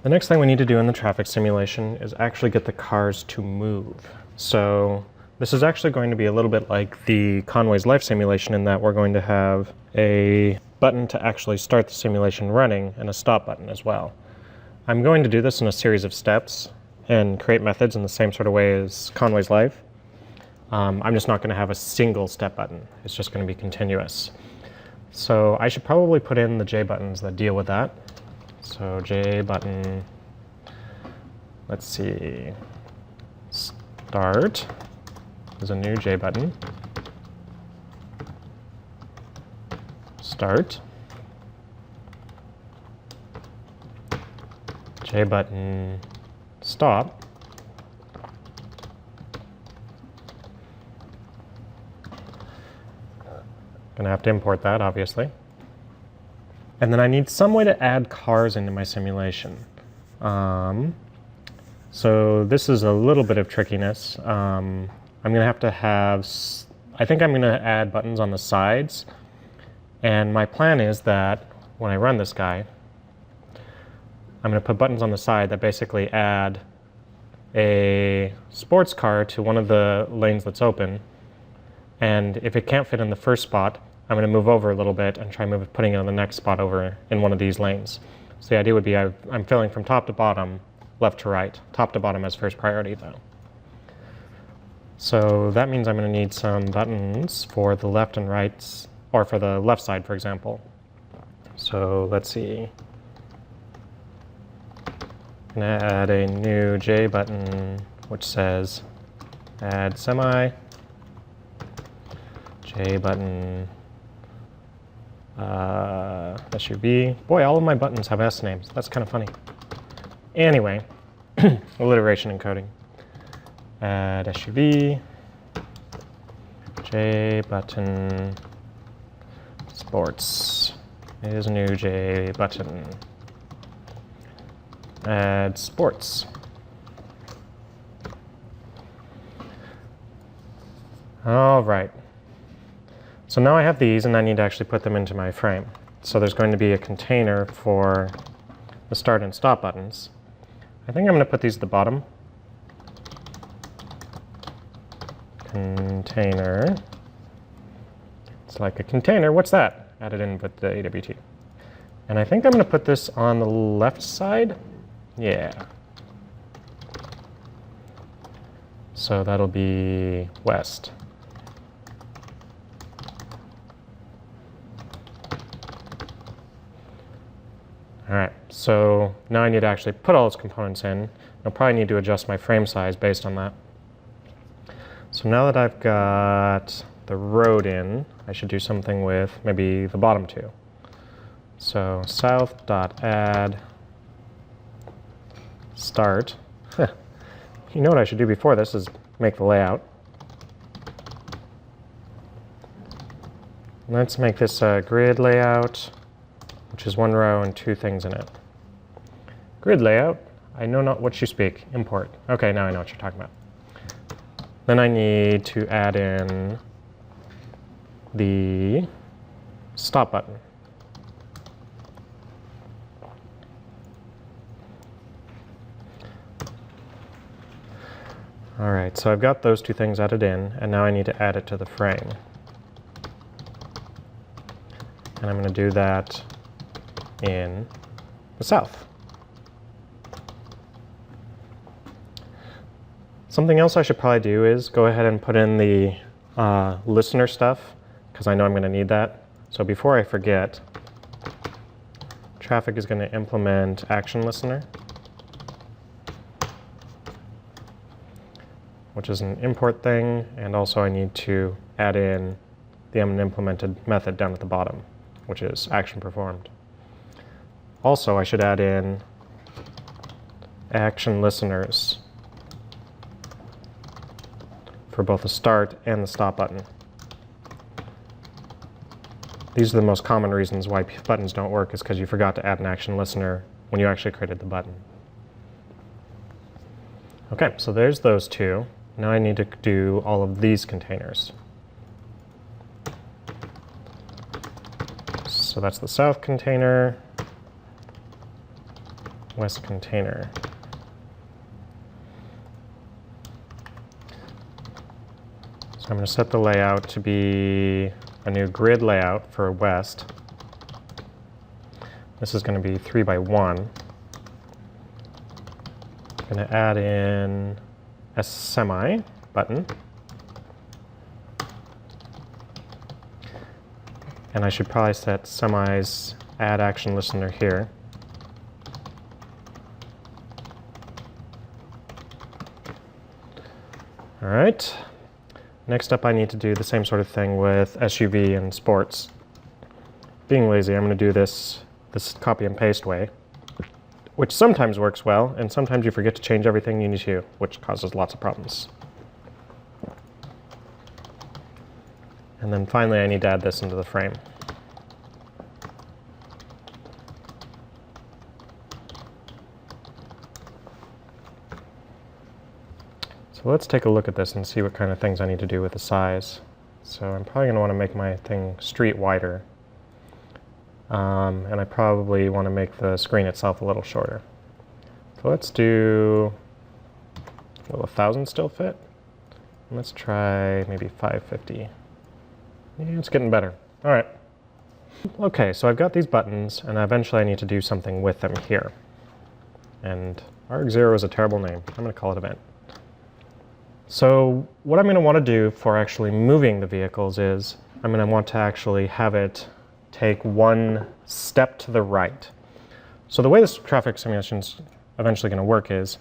The next thing we need to do in the traffic simulation is actually get the cars to move. So this is actually going to be a little bit like the Conway's Life simulation in that we're going to have a button to actually start the simulation running and a stop button as well. I'm going to do this in a series of steps and create methods in the same sort of way as Conway's Life. I'm just not going to have a single step button. It's just going to be continuous. So I should probably put in the J buttons that deal with that. So J button, let's see, start is a new J button. Start. J button, stop. Gonna have to import that, obviously. And then I need some way to add cars into my simulation. So this is a little bit of trickiness. I'm gonna have to have, I think I'm gonna add buttons on the sides. And my plan is that when I run this guy, I'm gonna put buttons on the side that basically add a sports car to one of the lanes that's open. And if it can't fit in the first spot, I'm going to move over a little bit and try putting it on the next spot over in one of these lanes. So the idea would be I'm filling from top to bottom, left to right. Top to bottom as first priority though. So that means I'm going to need some buttons for the left and right, or for the left side, for example. So let's see. I'm going to add a new J button, which says add semi. J button, SUV. Boy, all of my buttons have S names. That's kind of funny. Anyway, alliteration encoding. Add SUV, J button, sports. Is a new J button. Add sports. All right. So now I have these and I need to actually put them into my frame. So there's going to be a container for the start and stop buttons. I think I'm going to put these at the bottom. Container. It's like a container. What's that? Added in with the AWT. And I think I'm going to put this on the left side. Yeah. So that'll be west. All right, so now I need to actually put all those components in. I'll probably need to adjust my frame size based on that. So now that I've got the road in, I should do something with maybe the bottom two. So south.add start. You know what I should do before this is make the layout. Let's make this a grid layout, which is one row and two things in it. Grid layout, I know not what you speak, import. Okay, now I know what you're talking about. Then I need to add in the stop button. All right, so I've got those two things added in, and now I need to add it to the frame. And I'm going to do that in the south. Something else I should probably do is go ahead and put in the listener stuff, because I know I'm going to need that. So before I forget, Traffic is going to implement action listener, which is an import thing, and also I need to add in the unimplemented method down at the bottom, which is action performed. Also, I should add in action listeners for both the start and the stop button. These are the most common reasons why buttons don't work, is because you forgot to add an action listener when you actually created the button. Okay, so there's those two. Now I need to do all of these containers. So that's the south container. West container. So I'm going to set the layout to be a new grid layout for West. This is going to be 3 by 1. I'm going to add in a semi button. And I should probably set semi's add action listener here. All right. Next up, I need to do the same sort of thing with SUV and sports. Being lazy, I'm going to do this copy and paste way, which sometimes works well, and sometimes you forget to change everything you need to, which causes lots of problems. And then finally, I need to add this into the frame. So let's take a look at this and see what kind of things I need to do with the size. So I'm probably going to want to make my thing street wider. And I probably want to make the screen itself a little shorter. So let's do, will 1,000 still fit? Let's try maybe 550. Yeah, it's getting better. All right. Okay, so I've got these buttons, and eventually I need to do something with them here. And arg0 is a terrible name. I'm going to call it event. So what I'm going to want to do for actually moving the vehicles is I'm going to want to actually have it take one step to the right. So the way this traffic simulation is eventually going to work is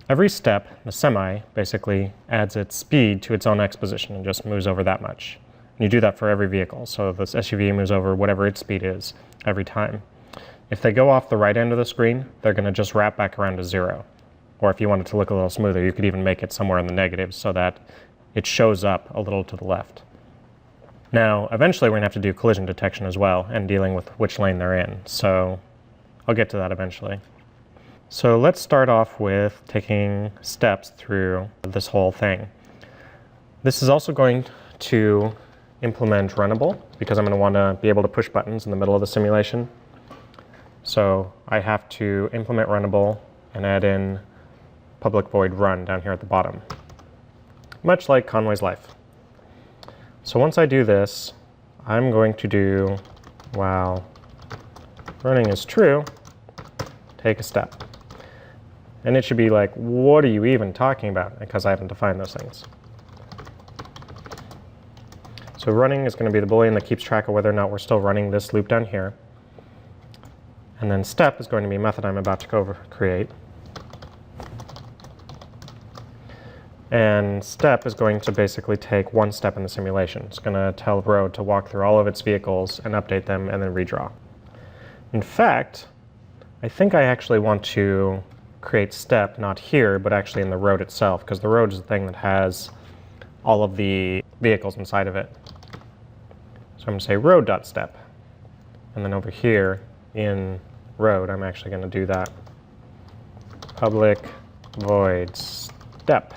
every step, the semi basically adds its speed to its own x position and just moves over that much. And you do that for every vehicle. So this SUV moves over whatever its speed is every time. If they go off the right end of the screen, they're going to just wrap back around to 0. Or if you want it to look a little smoother, you could even make it somewhere in the negatives so that it shows up a little to the left. Now, eventually we're going to have to do collision detection as well and dealing with which lane they're in. So I'll get to that eventually. So let's start off with taking steps through this whole thing. This is also going to implement Runnable because I'm going to want to be able to push buttons in the middle of the simulation. So I have to implement Runnable and add in public void run down here at the bottom, much like Conway's Life. So once I do this, I'm going to do, while running is true, take a step. And it should be like, what are you even talking about? Because I haven't defined those things. So running is going to be the boolean that keeps track of whether or not we're still running this loop down here. And then step is going to be a method I'm about to go create. And step is going to basically take one step in the simulation. It's going to tell Road to walk through all of its vehicles and update them and then redraw. In fact, I think I actually want to create step not here, but actually in the road itself, because the road is the thing that has all of the vehicles inside of it. So I'm going to say road.step. And then over here in road, I'm actually going to do that. Public void step.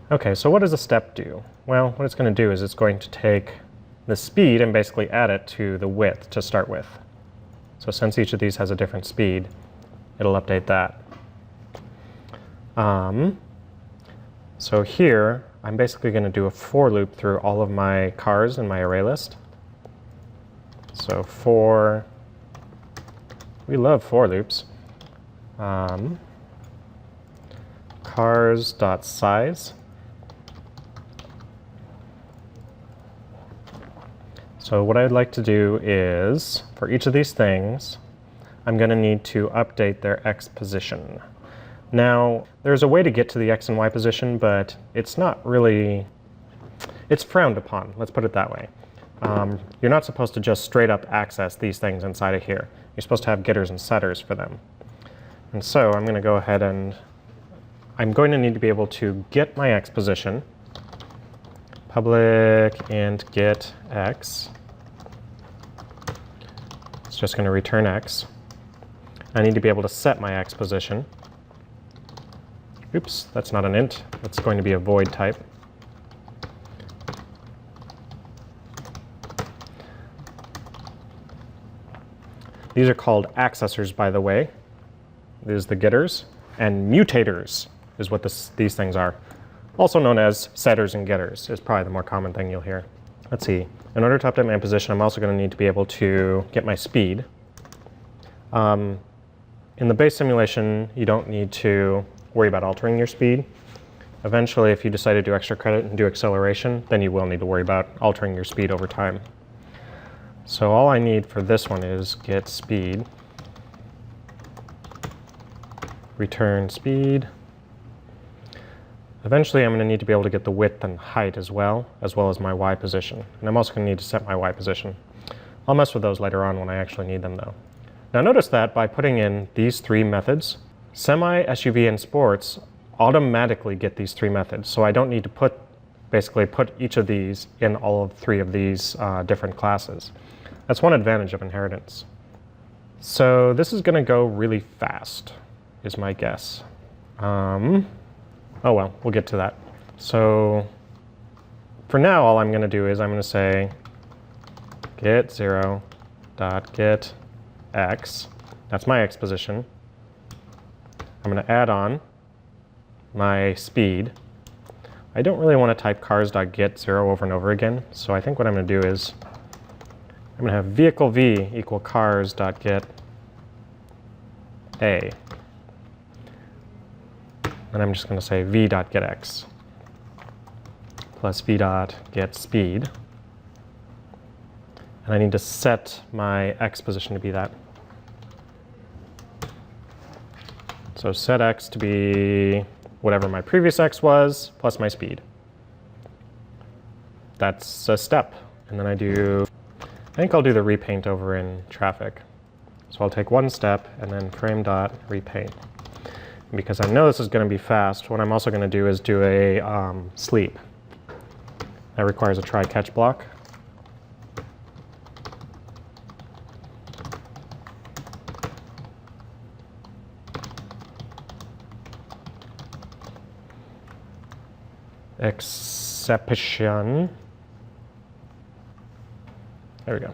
Okay, so what does a step do? Well, what it's going to do is it's going to take the speed and basically add it to the width to start with. So since each of these has a different speed, it'll update that. So here, I'm basically going to do a for loop through all of my cars in my array list. So for, we love for loops. Cars.size. So what I'd like to do is, for each of these things, I'm going to need to update their x position. Now, there's a way to get to the x and y position, but it's not really, it's frowned upon, let's put it that way. You're not supposed to just straight up access these things inside of here. You're supposed to have getters and setters for them. And so I'm going to go ahead and I'm going to need to be able to get my x position, public int get x. It's just going to return x. I need to be able to set my x position. Oops, that's not an int. That's going to be a void type. These are called accessors, by the way. These are the getters, and mutators is what these things are. Also known as setters and getters is probably the more common thing you'll hear. Let's see. In order to update my position, I'm also going to need to be able to get my speed. In the base simulation, you don't need to worry about altering your speed. Eventually, if you decide to do extra credit and do acceleration, then you will need to worry about altering your speed over time. So all I need for this one is get speed, return speed. Eventually, I'm going to need to be able to get the width and height as well as my Y position. And I'm also going to need to set my Y position. I'll mess with those later on when I actually need them though. Now notice that by putting in these three methods, Semi, SUV, and Sports automatically get these three methods. So I don't need to basically put each of these in all of three of these different classes. That's one advantage of inheritance. So this is going to go really fast, is my guess. Oh well, we'll get to that. So for now, all I'm going to do is I'm going to say get 0 dot get x. That's my x position. I'm going to add on my speed. I don't really want to type cars.get 0 over and over again, so I think what I'm going to do is I'm going to have vehicle v equal cars.get a. And I'm just going to say v.getx plus v.get speed. And I need to set my x position to be that. So set x to be whatever my previous x was plus my speed. That's a step. And then I think I'll do the repaint over in traffic. So I'll take one step and then frame.repaint. Because I know this is going to be fast, what I'm also going to do is do a sleep. That requires a try-catch block. Exception. There we go.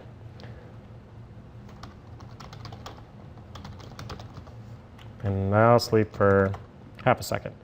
And now sleep for half a second.